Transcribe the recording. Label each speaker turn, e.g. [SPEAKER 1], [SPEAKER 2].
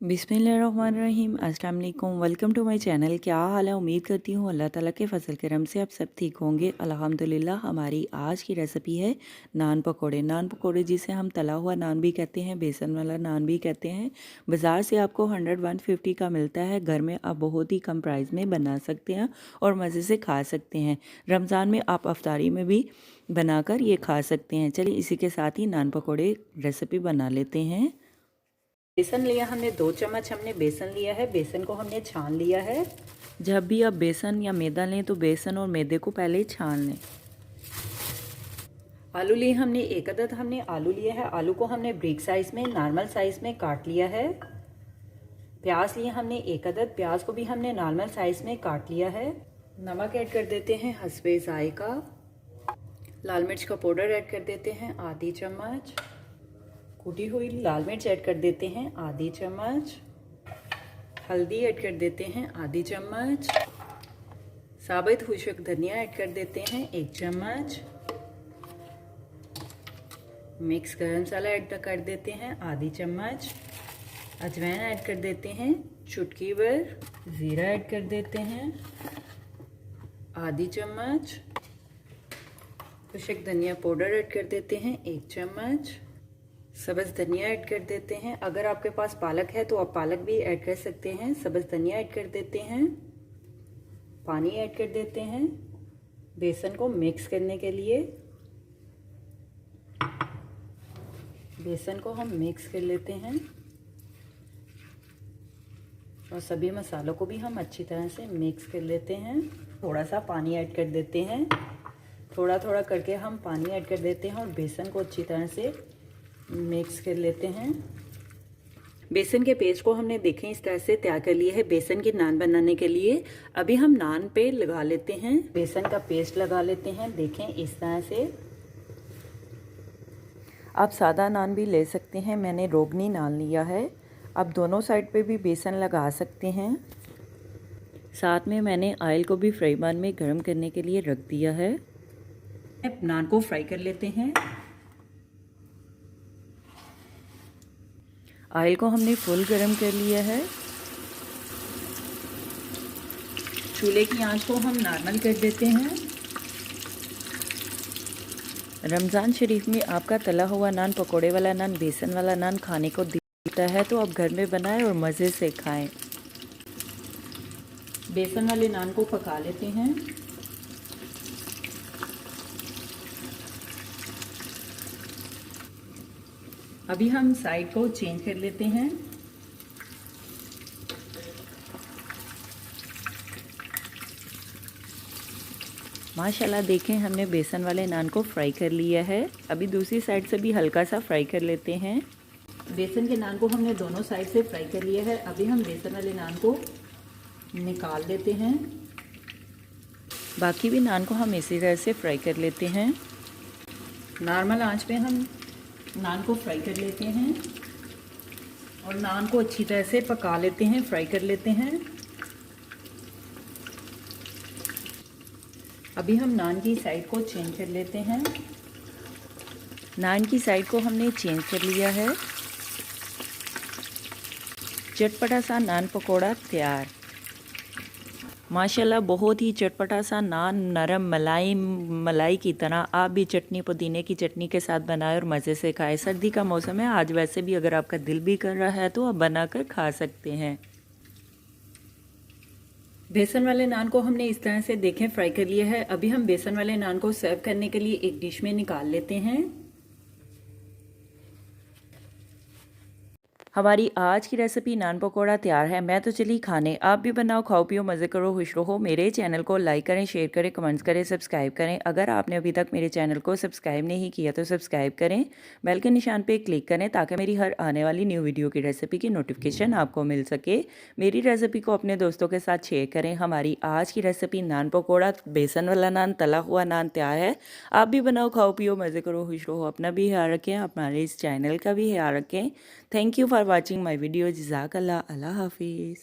[SPEAKER 1] बिस्मिल्लाहिर्रहमानिर्रहीम। अस्सलाम वालेकुम। Welcome to my channel. क्या हाल है? उम्मीद करती हूँ अल्लाह ताला के फजल करम से आप सब ठीक होंगे। अल्हम्दुलिल्लाह। हमारी आज की रेसिपी है नान पकोड़े। नान पकोड़े जिसे हम तला हुआ नान भी कहते हैं, बेसन वाला नान भी कहते हैं। बाज़ार से आपको 100-150 का मिलता है। घर में आप बहुत ही कम प्राइस में बना सकते हैं और मज़े से खा सकते हैं। रमज़ान में आप अफ्तारी में भी बनाकर ये खा सकते हैं। चलिए इसी के साथ ही नान पकोड़े रेसिपी बना लेते हैं। बेसन लिया हमने 2 चम्मच हमने बेसन लिया है। बेसन को हमने छान लिया है। जब भी आप बेसन या मैदा लें तो बेसन और मैदे को पहले छान लें। आलू लिए हमने 1 अदद हमने आलू लिया है। आलू को हमने ब्रिक साइज में नॉर्मल साइज में काट लिया है। प्याज लिए हमने 1 अदद। प्याज को भी हमने नॉर्मल साइज में काट लिया है। नमक ऐड कर देते हैं हस्बे जायका। लाल मिर्च का पाउडर ऐड कर देते हैं आधी चम्मच। कूटी हुई लाल मिर्च ऐड कर देते हैं आधी चम्मच। हल्दी ऐड कर देते हैं आधी चम्मच। साबुत खुशक धनिया ऐड कर देते हैं 1 चम्मच। मिक्स गरम मसाला ऐड कर देते हैं आधी चम्मच। अजवाइन ऐड कर देते हैं चुटकी भर। ज़ीरा ऐड कर देते हैं आधी चम्मच। खुशक धनिया पाउडर ऐड कर देते हैं 1 चम्मच। सब्ज़ धनिया ऐड कर देते हैं। अगर आपके पास पालक है तो आप पालक भी ऐड कर सकते हैं। सब्ज़ धनिया ऐड कर देते हैं। पानी ऐड कर देते हैं बेसन को मिक्स करने के लिए। बेसन को हम मिक्स कर लेते हैं और सभी मसालों को भी हम अच्छी तरह से मिक्स कर लेते हैं। थोड़ा सा पानी ऐड कर देते हैं। थोड़ा थोड़ा करके हम पानी ऐड कर देते हैं और बेसन को अच्छी तरह से मिक्स कर लेते हैं। बेसन के पेस्ट को हमने देखें इस तरह से तैयार कर लिया है बेसन के नान बनाने के लिए। अभी हम नान पे लगा लेते हैं, बेसन का पेस्ट लगा लेते हैं। देखें इस तरह से। आप सादा नान भी ले सकते हैं, मैंने रोगनी नान लिया है। आप दोनों साइड पे भी बेसन लगा सकते हैं। साथ में मैंने ऑयल को भी फ्राई पैन में गर्म करने के लिए रख दिया है। नान को फ्राई कर लेते हैं। ऑयल को हमने फुल गरम कर लिया है। चूल्हे की आंच को हम नॉर्मल कर देते हैं। रमज़ान शरीफ में आपका तला हुआ नान, पकोड़े वाला नान, बेसन वाला नान खाने को दिखता है तो आप घर में बनाएं और मज़े से खाएं। बेसन वाले नान को पका लेते हैं। अभी हम साइड को चेंज कर लेते हैं। माशाल्लाह देखें हमने बेसन वाले नान को फ्राई कर लिया है। अभी दूसरी साइड से भी हल्का सा फ्राई कर लेते हैं। बेसन के नान को हमने दोनों साइड से फ्राई कर लिया है। अभी हम बेसन वाले नान को निकाल देते हैं। बाकी भी नान को हम इसी तरह से फ्राई कर लेते हैं। नॉर्मल आंच पे हम नान को फ्राई कर लेते हैं और नान को अच्छी तरह से पका लेते हैं, फ्राई कर लेते हैं। अभी हम नान की साइड को चेंज कर लेते हैं। नान की साइड को हमने चेंज कर लिया है। चटपटा सा नान पकोड़ा तैयार। माशाल्लाह बहुत ही चटपटा सा नान, नरम मलाई की तरह। आप भी चटनी, पुदीने की चटनी के साथ बनाएं और मज़े से खाएं। सर्दी का मौसम है, आज वैसे भी अगर आपका दिल भी कर रहा है तो आप बनाकर खा सकते हैं। बेसन वाले नान को हमने इस तरह से देखें फ्राई कर लिया है। अभी हम बेसन वाले नान को सर्व करने के लिए एक डिश में निकाल लेते हैं। हमारी आज की रेसिपी नान पकोड़ा तैयार है। मैं तो चली खाने, आप भी बनाओ, खाओ पियो, मज़े करो, खुश रहो। मेरे चैनल को लाइक करें, शेयर करें, कमेंट्स करें, सब्सक्राइब करें। अगर आपने अभी तक मेरे चैनल को सब्सक्राइब नहीं किया तो सब्सक्राइब करें, बेल के निशान पे क्लिक करें ताकि मेरी हर आने वाली न्यू वीडियो की रेसिपी की नोटिफिकेशन आपको मिल सके। मेरी रेसिपी को अपने दोस्तों के साथ शेयर करें। हमारी आज की रेसिपी नान पकोड़ा, बेसन वाला नान, तला हुआ नान तैयार है। आप भी बनाओ, खाओ पियो, मज़े करो, खुश रहो। अपना भी ख्याल रखें, हमारे इस चैनल का भी ख्याल रखें। Thank you for watching my video. जज़ाकल्लाह। अल्लाह हाफिज़।